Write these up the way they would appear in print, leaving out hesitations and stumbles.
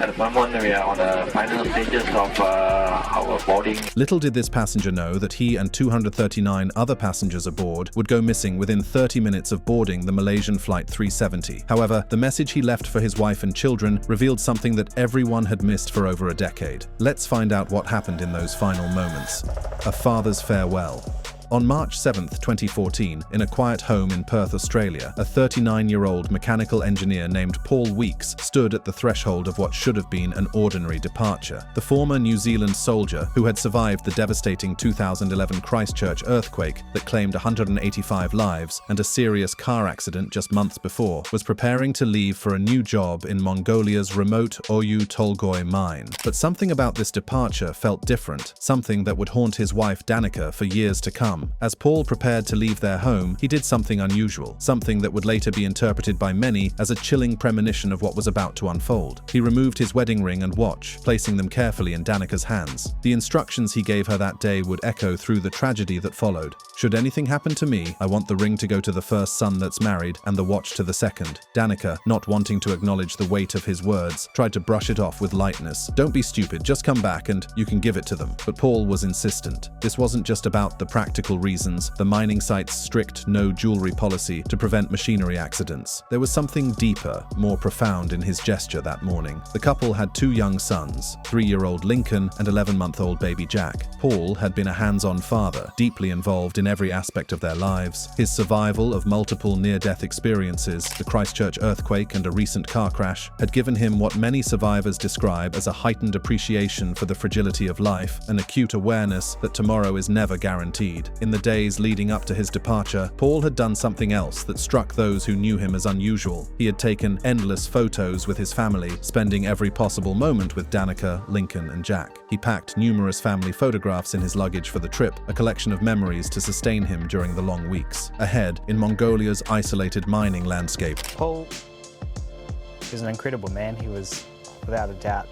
At the moment, we are on the final stages of our boarding. Little did this passenger know that he and 239 other passengers aboard would go missing within 30 minutes of boarding the Malaysian Flight 370. However, the message he left for his wife and children revealed something that everyone had missed for over a decade. Let's find out what happened in those final moments. A father's farewell. On March 7, 2014, in a quiet home in Perth, Australia, a 39-year-old mechanical engineer named Paul Weeks stood at the threshold of what should have been an ordinary departure. The former New Zealand soldier, who had survived the devastating 2011 Christchurch earthquake that claimed 185 lives and a serious car accident just months before, was preparing to leave for a new job in Mongolia's remote Oyu Tolgoi mine. But something about this departure felt different, something that would haunt his wife Danica for years to come. As Paul prepared to leave their home, he did something unusual, something that would later be interpreted by many as a chilling premonition of what was about to unfold. He removed his wedding ring and watch, placing them carefully in Danica's hands. The instructions he gave her that day would echo through the tragedy that followed. "Should anything happen to me, I want the ring to go to the first son that's married and the watch to the second." Danica, not wanting to acknowledge the weight of his words, tried to brush it off with lightness. "Don't be stupid, just come back and you can give it to them." But Paul was insistent. This wasn't just about the practical reasons, the mining site's strict no jewelry policy to prevent machinery accidents. There was something deeper, more profound in his gesture that morning. The couple had two young sons, 3-year-old Lincoln and 11-month-old baby Jack. Paul had been a hands-on father, deeply involved in every aspect of their lives. His survival of multiple near-death experiences, the Christchurch earthquake and a recent car crash, had given him what many survivors describe as a heightened appreciation for the fragility of life, an acute awareness that tomorrow is never guaranteed. In the days leading up to his departure, Paul had done something else that struck those who knew him as unusual. He had taken endless photos with his family, spending every possible moment with Danica, Lincoln, and Jack. He packed numerous family photographs in his luggage for the trip, a collection of memories to sustain him during the long weeks. Ahead, in Mongolia's isolated mining landscape, Paul is an incredible man. He was, without a doubt,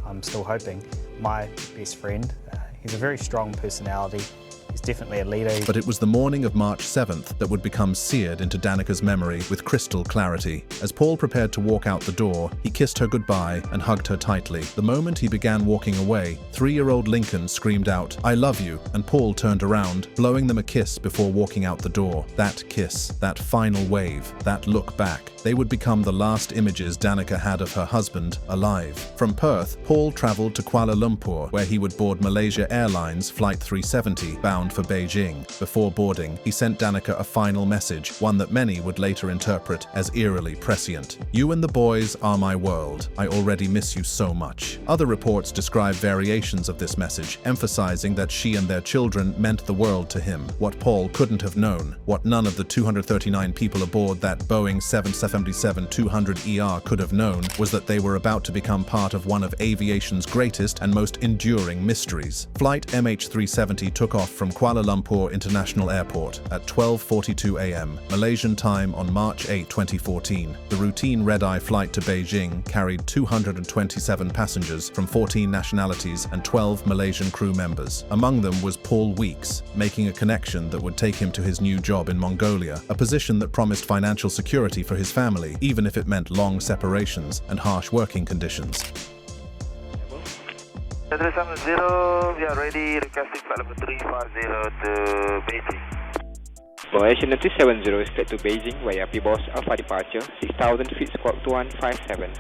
I'm still hoping, my best friend. He's a very strong personality. He's definitely a leader. But it was the morning of March 7th that would become seared into Danica's memory with crystal clarity. As Paul prepared to walk out the door, he kissed her goodbye and hugged her tightly. The moment he began walking away, 3-year-old Lincoln screamed out, "I love you," and Paul turned around, blowing them a kiss before walking out the door. That kiss, that final wave, that look back, they would become the last images Danica had of her husband alive. From Perth, Paul traveled to Kuala Lumpur, where he would board Malaysia Airlines Flight 370, bound for Beijing. Before boarding, he sent Danica a final message, one that many would later interpret as eerily prescient. "You and the boys are my world. I already miss you so much." Other reports describe variations of this message, emphasizing that she and their children meant the world to him. What Paul couldn't have known, what none of the 239 people aboard that Boeing 777-200ER could have known, was that they were about to become part of one of aviation's greatest and most enduring mysteries. Flight MH370 took off from Kuala Lumpur International Airport at 12:42 a.m. Malaysian time on March 8, 2014. The routine red-eye flight to Beijing carried 227 passengers from 14 nationalities and 12 Malaysian crew members. Among them was Paul Weeks, making a connection that would take him to his new job in Mongolia, a position that promised financial security for his family, even if it meant long separations and harsh working conditions. 370, we are ready, requesting flight number 350 to Beijing. Malaysian 370 is straight to Beijing via P-Boss Alpha departure, 6,000 feet squawk 2157.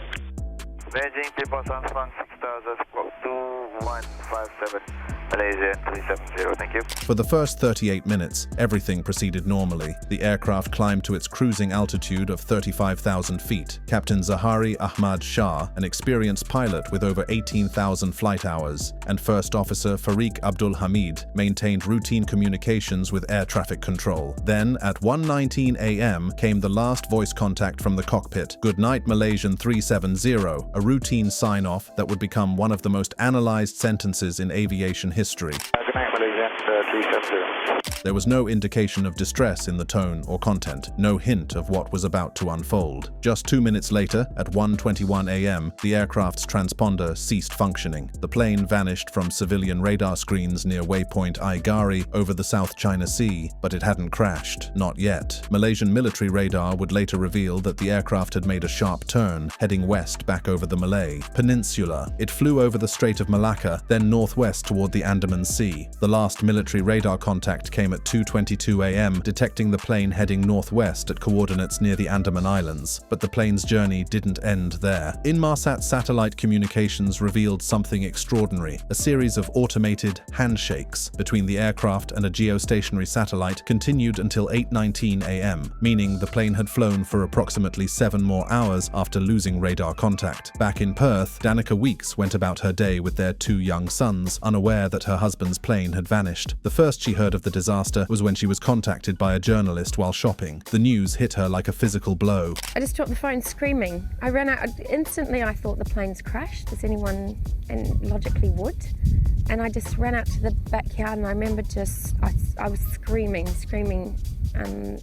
Beijing, P-Boss Alpha, 6,000 squawk 2157. Malaysian 370, thank you. For the first 38 minutes, everything proceeded normally. The aircraft climbed to its cruising altitude of 35,000 feet. Captain Zahari Ahmad Shah, an experienced pilot with over 18,000 flight hours, and First Officer Fariq Abdul Hamid maintained routine communications with air traffic control. Then, at 1:19 a.m., came the last voice contact from the cockpit. "Good night, Malaysian 370, a routine sign-off that would become one of the most analyzed sentences in aviation history. Good night, Malaysian 370. There was no indication of distress in the tone or content, no hint of what was about to unfold. Just 2 minutes later, at 1:21 a.m., the aircraft's transponder ceased functioning. The plane vanished from civilian radar screens near waypoint Aigari over the South China Sea, but it hadn't crashed. Not yet. Malaysian military radar would later reveal that the aircraft had made a sharp turn, heading west back over the Malay Peninsula. It flew over the Strait of Malacca, then northwest toward the Andaman Sea. The last military radar contact came at 2:22 a.m., detecting the plane heading northwest at coordinates near the Andaman Islands. But the plane's journey didn't end there. Inmarsat satellite communications revealed something extraordinary. A series of automated handshakes between the aircraft and a geostationary satellite continued until 8:19 a.m., meaning the plane had flown for approximately 7 more hours after losing radar contact. Back in Perth, Danica Weeks went about her day with their 2 young sons, unaware that her husband's plane had vanished. The first she heard of the disaster was when she was contacted by a journalist while shopping. The news hit her like a physical blow. I just dropped the phone screaming. I ran out. Instantly I thought the plane's crashed, as anyone and logically would. And I just ran out to the backyard, and I remember I was screaming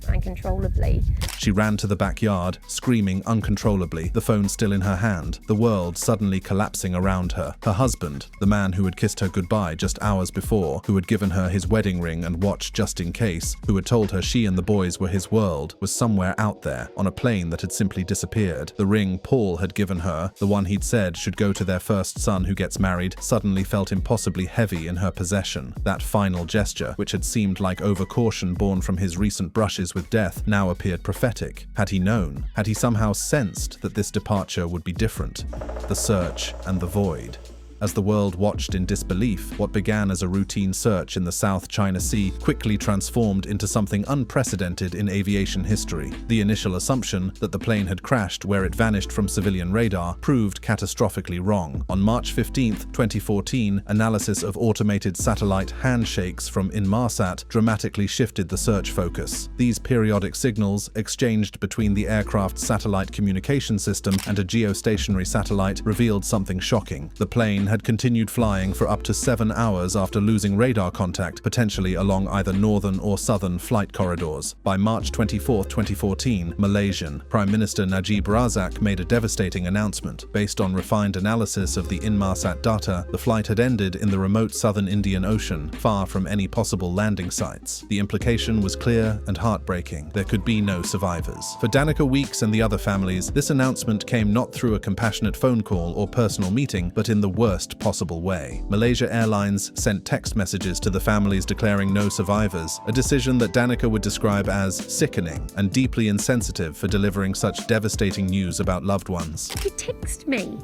uncontrollably. She ran to the backyard, screaming uncontrollably, the phone still in her hand, the world suddenly collapsing around her. Her husband, the man who had kissed her goodbye just hours before, who had given her his wedding ring and watch just in case, who had told her she and the boys were his world, was somewhere out there, on a plane that had simply disappeared. The ring Paul had given her, the one he'd said should go to their first son who gets married, suddenly felt impossibly heavy in her possession. That final gesture, which had seemed like overcaution born from his recent brushes with death, now appeared prophetic. Had he known? Had he somehow sensed that this departure would be different? The search and the void. As the world watched in disbelief, what began as a routine search in the South China Sea quickly transformed into something unprecedented in aviation history. The initial assumption that the plane had crashed where it vanished from civilian radar proved catastrophically wrong. On March 15, 2014, analysis of automated satellite handshakes from Inmarsat dramatically shifted the search focus. These periodic signals, exchanged between the aircraft's satellite communication system and a geostationary satellite, revealed something shocking. The plane had continued flying for up to 7 hours after losing radar contact, potentially along either northern or southern flight corridors. By March 24, 2014, Malaysian Prime Minister Najib Razak made a devastating announcement. Based on refined analysis of the Inmarsat data, the flight had ended in the remote southern Indian Ocean, far from any possible landing sites. The implication was clear and heartbreaking. There could be no survivors. For Danica Weeks and the other families, this announcement came not through a compassionate phone call or personal meeting, but in the worst possible way. Malaysia Airlines sent text messages to the families declaring no survivors, a decision that Danica would describe as sickening and deeply insensitive for delivering such devastating news about loved ones. You text me.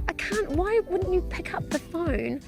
I can't. Why wouldn't you pick up the phone?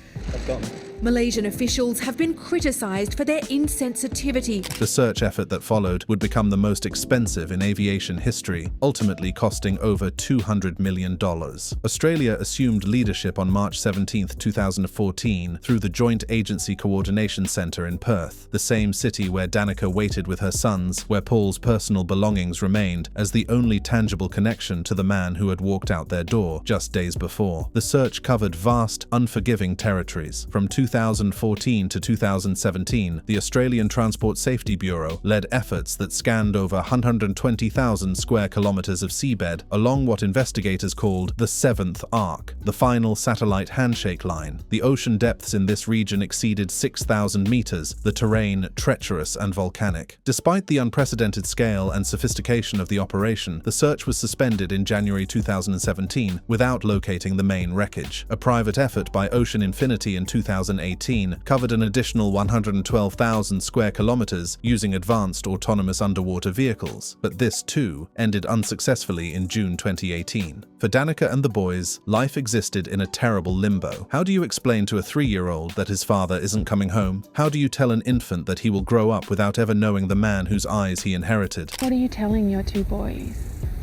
Malaysian officials have been criticised for their insensitivity. The search effort that followed would become the most expensive in aviation history, ultimately costing over $200 million. Australia assumed leadership on March 17, 2014, through the Joint Agency Coordination Centre in Perth, the same city where Danica waited with her sons, where Paul's personal belongings remained as the only tangible connection to the man who had walked out their door just days before. The search covered vast, unforgiving territories. From 2014 to 2017, the Australian Transport Safety Bureau led efforts that scanned over 120,000 square kilometres of seabed along what investigators called the Seventh Arc, the final satellite handshake line. The ocean depths in this region exceeded 6,000 metres, the terrain treacherous and volcanic. Despite the unprecedented scale and sophistication of the operation, the search was suspended in January 2017 without locating the main wreckage. A private effort by Ocean Infinity in 2018 covered an additional 112,000 square kilometers using advanced autonomous underwater vehicles, but this too ended unsuccessfully in June 2018. For Danica and the boys, life existed in a terrible limbo. How do you explain to a 3-year-old that his father isn't coming home? How do you tell an infant that he will grow up without ever knowing the man whose eyes he inherited? What are you telling your 2 boys?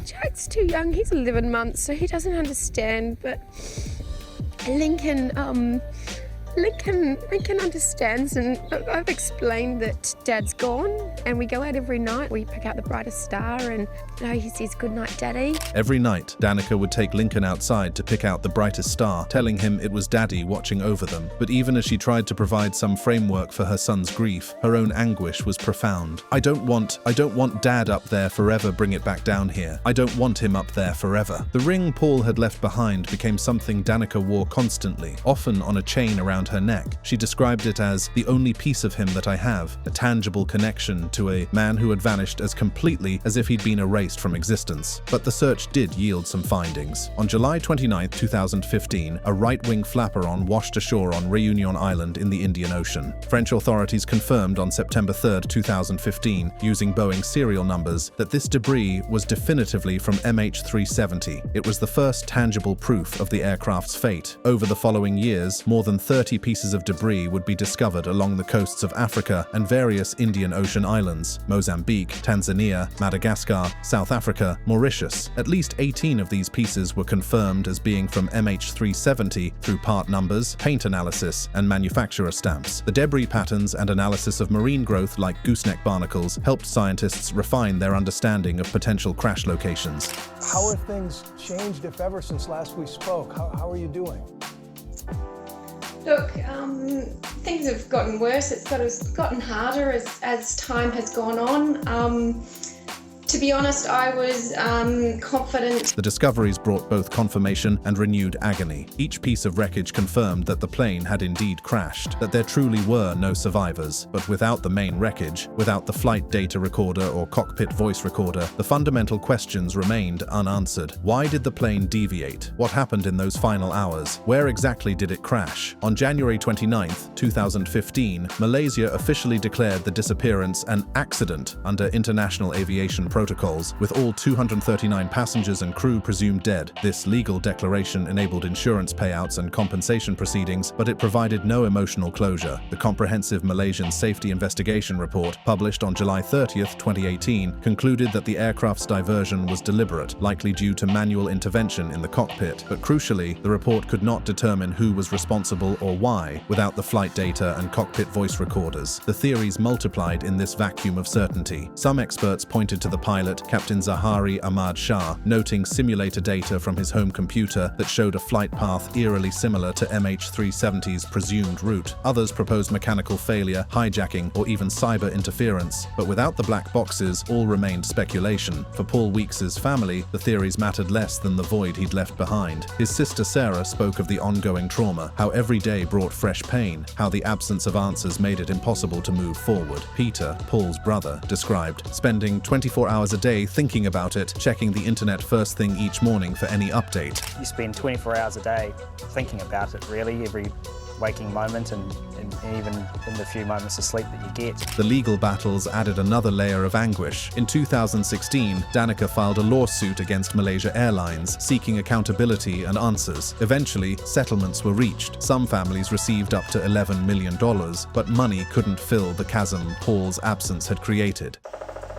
Jack's too young. He's 11 months, so he doesn't understand, but Lincoln, Lincoln understands, and I've explained that Dad's gone and we go out every night. We pick out the brightest star and he says, "Good night, Daddy." Every night, Danica would take Lincoln outside to pick out the brightest star, telling him it was Daddy watching over them. But even as she tried to provide some framework for her son's grief, her own anguish was profound. I don't want Dad up there forever, bring it back down here. I don't want him up there forever. The ring Paul had left behind became something Danica wore constantly, often on a chain around her neck. She described it as the only piece of him that I have, a tangible connection to a man who had vanished as completely as if he'd been erased from existence. But the search did yield some findings. On July 29, 2015, a right-wing flaperon washed ashore on Réunion Island in the Indian Ocean. French authorities confirmed on September 3, 2015, using Boeing serial numbers, that this debris was definitively from MH370. It was the first tangible proof of the aircraft's fate. Over the following years, more than 30 pieces of debris would be discovered along the coasts of Africa and various Indian Ocean islands: Mozambique, Tanzania, Madagascar, South Africa, Mauritius. At least 18 of these pieces were confirmed as being from MH370 through part numbers, paint analysis, and manufacturer stamps. The debris patterns and analysis of marine growth like gooseneck barnacles helped scientists refine their understanding of potential crash locations. How have things changed, if ever, since last we spoke? How are you doing? Look, things have gotten worse. It's gotten harder as time has gone on. To be honest, I was confident. The discoveries brought both confirmation and renewed agony. Each piece of wreckage confirmed that the plane had indeed crashed, that there truly were no survivors. But without the main wreckage, without the flight data recorder or cockpit voice recorder, the fundamental questions remained unanswered. Why did the plane deviate? What happened in those final hours? Where exactly did it crash? On January 29, 2015, Malaysia officially declared the disappearance an accident under international aviation protocols, with all 239 passengers and crew presumed dead. This legal declaration enabled insurance payouts and compensation proceedings, but it provided no emotional closure. The comprehensive Malaysian Safety Investigation Report, published on July 30, 2018, concluded that the aircraft's diversion was deliberate, likely due to manual intervention in the cockpit. But crucially, the report could not determine who was responsible or why without the flight data and cockpit voice recorders. The theories multiplied in this vacuum of certainty. Some experts pointed to the pilot, Captain Zahari Ahmad Shah, noting simulator data from his home computer that showed a flight path eerily similar to MH370's presumed route. Others proposed mechanical failure, hijacking, or even cyber interference. But without the black boxes, all remained speculation. For Paul Weeks's family, the theories mattered less than the void he'd left behind. His sister Sarah spoke of the ongoing trauma, how every day brought fresh pain, how the absence of answers made it impossible to move forward. Peter, Paul's brother, described spending 24 hours a day thinking about it, checking the internet first thing each morning for any update. You spend 24 hours a day thinking about it, really, every waking moment and even in the few moments of sleep that you get. The legal battles added another layer of anguish. In 2016, Danica filed a lawsuit against Malaysia Airlines, seeking accountability and answers. Eventually, settlements were reached. Some families received up to $11 million, but money couldn't fill the chasm Paul's absence had created.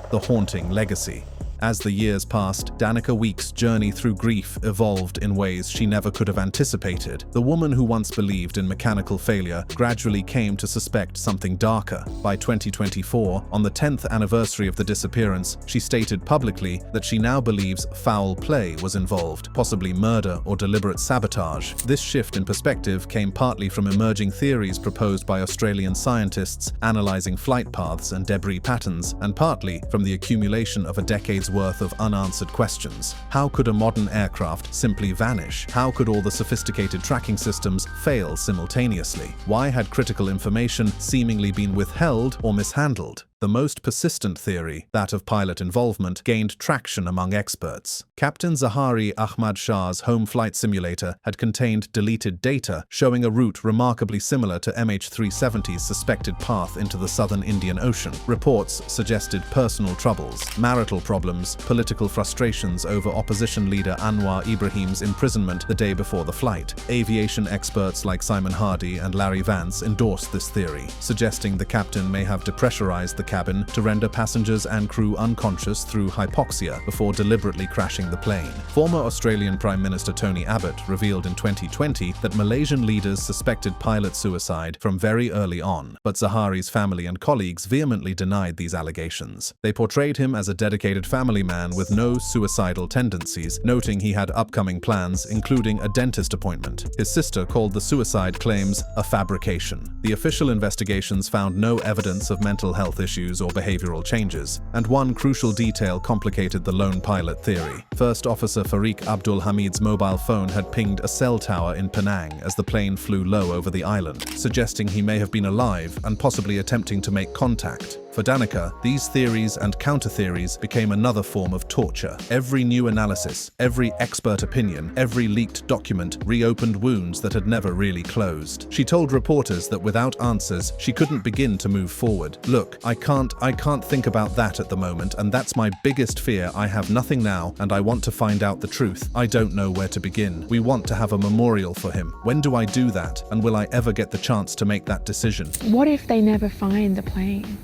The haunting legacy. As the years passed, Danica Weeks' journey through grief evolved in ways she never could have anticipated. The woman who once believed in mechanical failure gradually came to suspect something darker. By 2024, on the 10th anniversary of the disappearance, she stated publicly that she now believes foul play was involved, possibly murder or deliberate sabotage. This shift in perspective came partly from emerging theories proposed by Australian scientists analyzing flight paths and debris patterns, and partly from the accumulation of a decade's worth of unanswered questions. How could a modern aircraft simply vanish? How could all the sophisticated tracking systems fail simultaneously? Why had critical information seemingly been withheld or mishandled? The most persistent theory, that of pilot involvement, gained traction among experts. Captain Zahari Ahmad Shah's home flight simulator had contained deleted data showing a route remarkably similar to MH370's suspected path into the southern Indian Ocean. Reports suggested personal troubles, marital problems, political frustrations over opposition leader Anwar Ibrahim's imprisonment the day before the flight. Aviation experts like Simon Hardy and Larry Vance endorsed this theory, suggesting the captain may have depressurized the cabin to render passengers and crew unconscious through hypoxia before deliberately crashing the plane. Former Australian Prime Minister Tony Abbott revealed in 2020 that Malaysian leaders suspected pilot suicide from very early on, but Zahari's family and colleagues vehemently denied these allegations. They portrayed him as a dedicated family man with no suicidal tendencies, noting he had upcoming plans, including a dentist appointment. His sister called the suicide claims a fabrication. The official investigations found no evidence of mental health issues or behavioral changes, and one crucial detail complicated the lone pilot theory. First Officer Fariq Abdul Hamid's mobile phone had pinged a cell tower in Penang as the plane flew low over the island, suggesting he may have been alive and possibly attempting to make contact. For Danica, these theories and counter-theories became another form of torture. Every new analysis, every expert opinion, every leaked document reopened wounds that had never really closed. She told reporters that without answers, she couldn't begin to move forward. Look, I can't think about that at the moment, and that's my biggest fear. I have nothing now, and I want to find out the truth. I don't know where to begin. We want to have a memorial for him. When do I do that? And will I ever get the chance to make that decision? What if they never find the plane?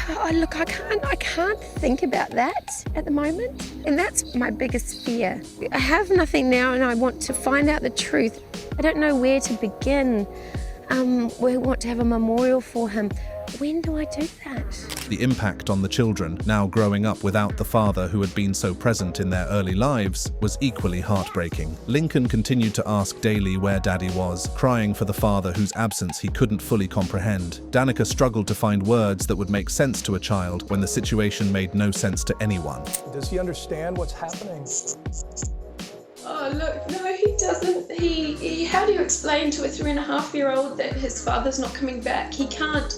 Oh, look, I can't think about that at the moment. And that's my biggest fear. I have nothing now and I want to find out the truth. I don't know where to begin. We want to have a memorial for him. When do I do that? The impact on the children, now growing up without the father who had been so present in their early lives, was equally heartbreaking. Lincoln continued to ask daily where Daddy was, crying for the father whose absence he couldn't fully comprehend. Danica struggled to find words that would make sense to a child when the situation made no sense to anyone. Does he understand what's happening? Oh, look, no, he doesn't. How do you explain to a 3.5-year-old that his father's not coming back? He can't.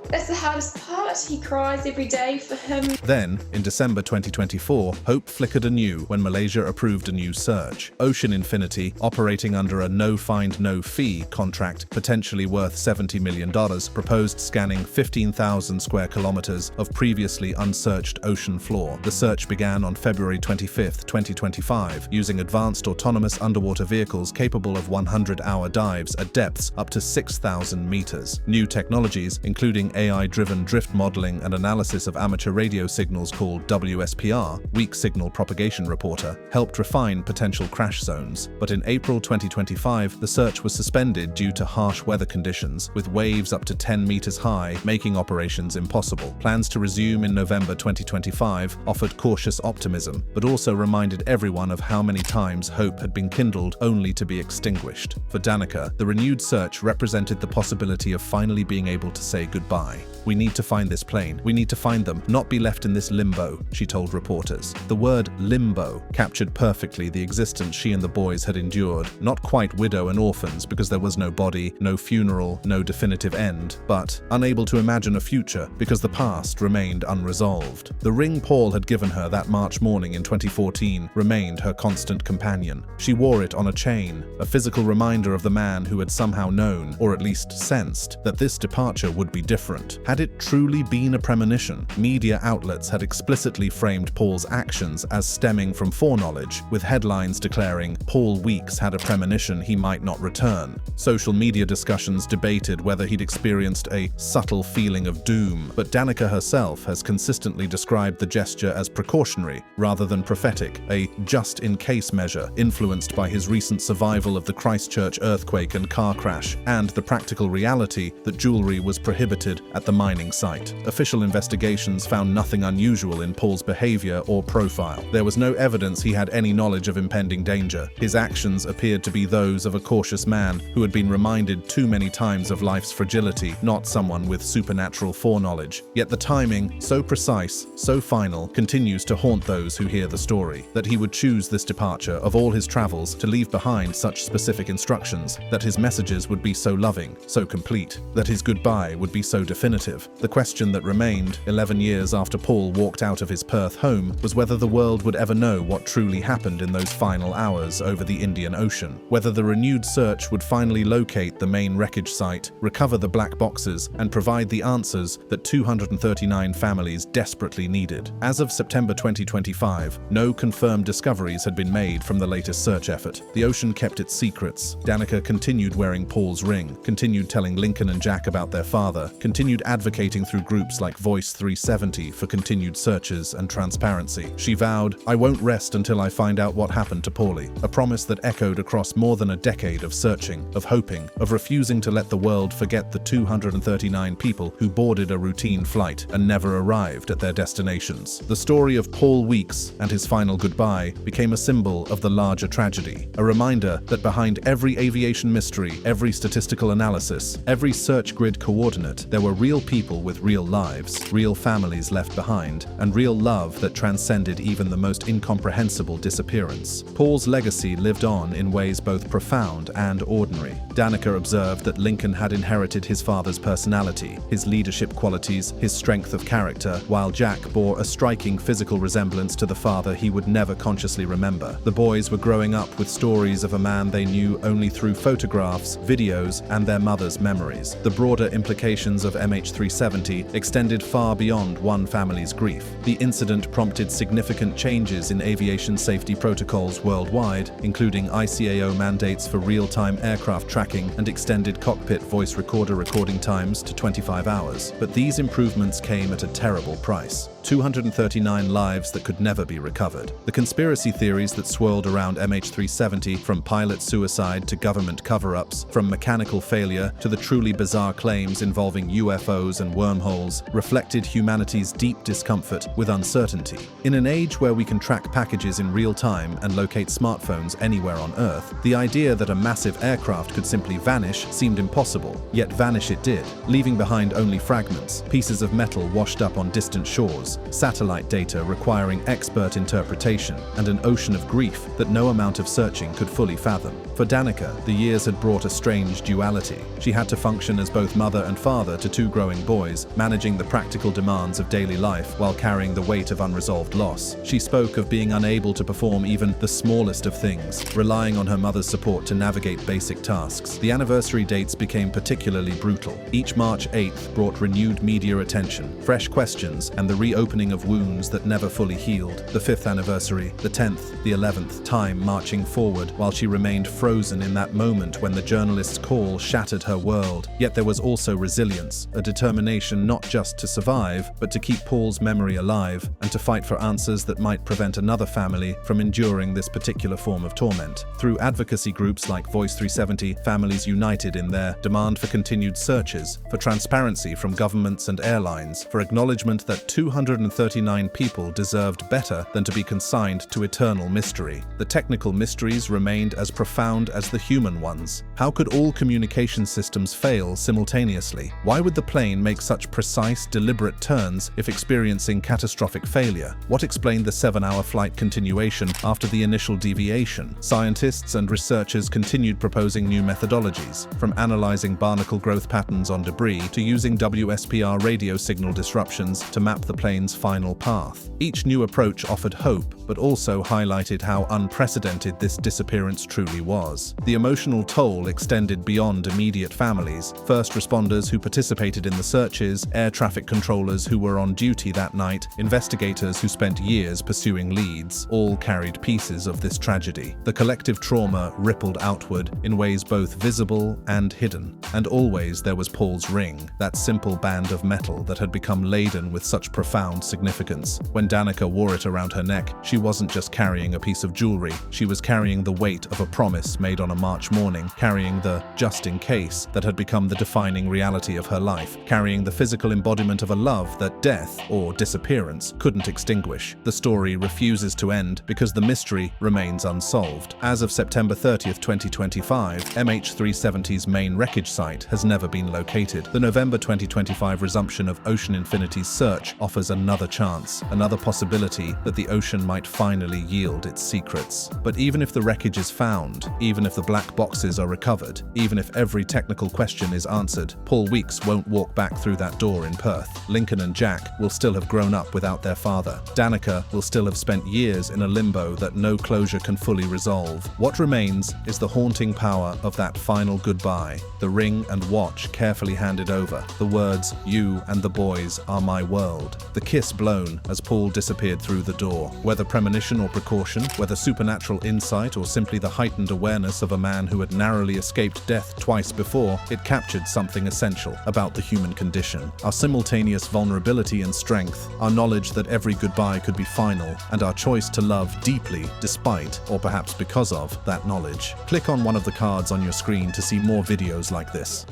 That's the hardest part. He cries every day for him. Then, in December 2024, hope flickered anew when Malaysia approved a new search. Ocean Infinity, operating under a no-find, no-fee contract potentially worth $70 million, proposed scanning 15,000 square kilometers of previously unsearched ocean floor. The search began on February 25, 2025, using advanced autonomous underwater vehicles capable of 100-hour dives at depths up to 6,000 meters. New technologies, including AI-driven drift modeling and analysis of amateur radio signals called WSPR, Weak Signal Propagation Reporter, helped refine potential crash zones. But in April 2025, the search was suspended due to harsh weather conditions, with waves up to 10 meters high, making operations impossible. Plans to resume in November 2025 offered cautious optimism, but also reminded everyone of how many times hope had been kindled only to be extinguished. For Danica, the renewed search represented the possibility of finally being able to say goodbye. We need to find this plane. We need to find them, not be left in this limbo, she told reporters. The word limbo captured perfectly the existence she and the boys had endured. Not quite widow and orphans because there was no body, no funeral, no definitive end, but unable to imagine a future because the past remained unresolved. The ring Paul had given her that March morning in 2014 remained her constant companion. She wore it on a chain, a physical reminder of the man who had somehow known, or at least sensed, that this departure would be different. Had it truly been a premonition? Media outlets had explicitly framed Paul's actions as stemming from foreknowledge, with headlines declaring Paul Weeks had a premonition he might not return. Social media discussions debated whether he'd experienced a subtle feeling of doom, but Danica herself has consistently described the gesture as precautionary rather than prophetic, a just-in-case measure influenced by his recent survival of the Christchurch earthquake and car crash, and the practical reality that jewelry was prohibited at the mining site. Official investigations found nothing unusual in Paul's behavior or profile. There was no evidence he had any knowledge of impending danger. His actions appeared to be those of a cautious man who had been reminded too many times of life's fragility, not someone with supernatural foreknowledge. Yet the timing, so precise, so final, continues to haunt those who hear the story. That he would choose this departure of all his travels to leave behind such specific instructions, that his messages would be so loving, so complete, that his goodbye would be so definitive. The question that remained, 11 years after Paul walked out of his Perth home, was whether the world would ever know what truly happened in those final hours over the Indian Ocean, whether the renewed search would finally locate the main wreckage site, recover the black boxes, and provide the answers that 239 families desperately needed. As of September 2025, no confirmed discoveries had been made from the latest search effort. The ocean kept its secrets. Danica continued wearing Paul's ring, continued telling Lincoln and Jack about their father, continued advocating through groups like Voice 370 for continued searches and transparency. She vowed, "I won't rest until I find out what happened to Paulie," a promise that echoed across more than a decade of searching, of hoping, of refusing to let the world forget the 239 people who boarded a routine flight and never arrived at their destinations. The story of Paul Weeks and his final goodbye became a symbol of the larger tragedy, a reminder that behind every aviation mystery, every statistical analysis, every search grid coordinate, there were real people with real lives, real families left behind, and real love that transcended even the most incomprehensible disappearance. Paul's legacy lived on in ways both profound and ordinary. Danica observed that Lincoln had inherited his father's personality, his leadership qualities, his strength of character, while Jack bore a striking physical resemblance to the father he would never consciously remember. The boys were growing up with stories of a man they knew only through photographs, videos, and their mother's memories. The broader implications of MH370 extended far beyond one family's grief. The incident prompted significant changes in aviation safety protocols worldwide, including ICAO mandates for real-time aircraft tracking and extended cockpit voice recorder recording times to 25 hours. But these improvements came at a terrible price. 239 lives that could never be recovered. The conspiracy theories that swirled around MH370, from pilot suicide to government cover-ups, from mechanical failure to the truly bizarre claims involving UFOs and wormholes, reflected humanity's deep discomfort with uncertainty. In an age where we can track packages in real time and locate smartphones anywhere on Earth, the idea that a massive aircraft could simply vanish seemed impossible. Yet vanish it did, leaving behind only fragments, pieces of metal washed up on distant shores, satellite data requiring expert interpretation, and an ocean of grief that no amount of searching could fully fathom. For Danica, the years had brought a strange duality. She had to function as both mother and father to two growing boys, managing the practical demands of daily life while carrying the weight of unresolved loss. She spoke of being unable to perform even the smallest of things, relying on her mother's support to navigate basic tasks. The anniversary dates became particularly brutal. Each March 8th brought renewed media attention, fresh questions, and the reopening of wounds that never fully healed. The 5th anniversary, the 10th, the 11th, time marching forward while she remained frozen in that moment when the journalist's call shattered her world. Yet there was also resilience, a determination not just to survive, but to keep Paul's memory alive and to fight for answers that might prevent another family from enduring this particular form of torment. Through advocacy groups like Voice 370, families united in their demand for continued searches, for transparency from governments and airlines, for acknowledgement that 239 people deserved better than to be consigned to eternal mystery. The technical mysteries remained as profound as the human ones. How could all communication systems fail simultaneously? Why would the plane make such precise, deliberate turns if experiencing catastrophic failure? What explained the 7-hour flight continuation after the initial deviation? Scientists and researchers continued proposing new methodologies, from analyzing barnacle growth patterns on debris to using WSPR radio signal disruptions to map the plane's final path. Each new approach offered hope, but also highlighted how unprecedented this disappearance truly was. The emotional toll extended beyond immediate families. First responders who participated in the searches, air traffic controllers who were on duty that night, investigators who spent years pursuing leads, all carried pieces of this tragedy. The collective trauma rippled outward in ways both visible and hidden. And always there was Paul's ring, that simple band of metal that had become laden with such profound significance. When Danica wore it around her neck, she wasn't just carrying a piece of jewelry, she was carrying the weight of a promise made on a March morning, carrying the just in case that had become the defining reality of her life, carrying the physical embodiment of a love that death, or disappearance, couldn't extinguish. The story refuses to end because the mystery remains unsolved. As of September 30th, 2025, MH370's main wreckage site has never been located. The November 2025 resumption of Ocean Infinity's search offers a another chance, another possibility that the ocean might finally yield its secrets. But even if the wreckage is found, even if the black boxes are recovered, even if every technical question is answered, Paul Weeks won't walk back through that door in Perth. Lincoln and Jack will still have grown up without their father. Danica will still have spent years in a limbo that no closure can fully resolve. What remains is the haunting power of that final goodbye, the ring and watch carefully handed over, the words, "You and the boys are my world," the kiss blown as Paul disappeared through the door. Whether premonition or precaution, whether supernatural insight or simply the heightened awareness of a man who had narrowly escaped death twice before, it captured something essential about the human condition. Our simultaneous vulnerability and strength, our knowledge that every goodbye could be final, and our choice to love deeply despite, or perhaps because of, that knowledge. Click on one of the cards on your screen to see more videos like this.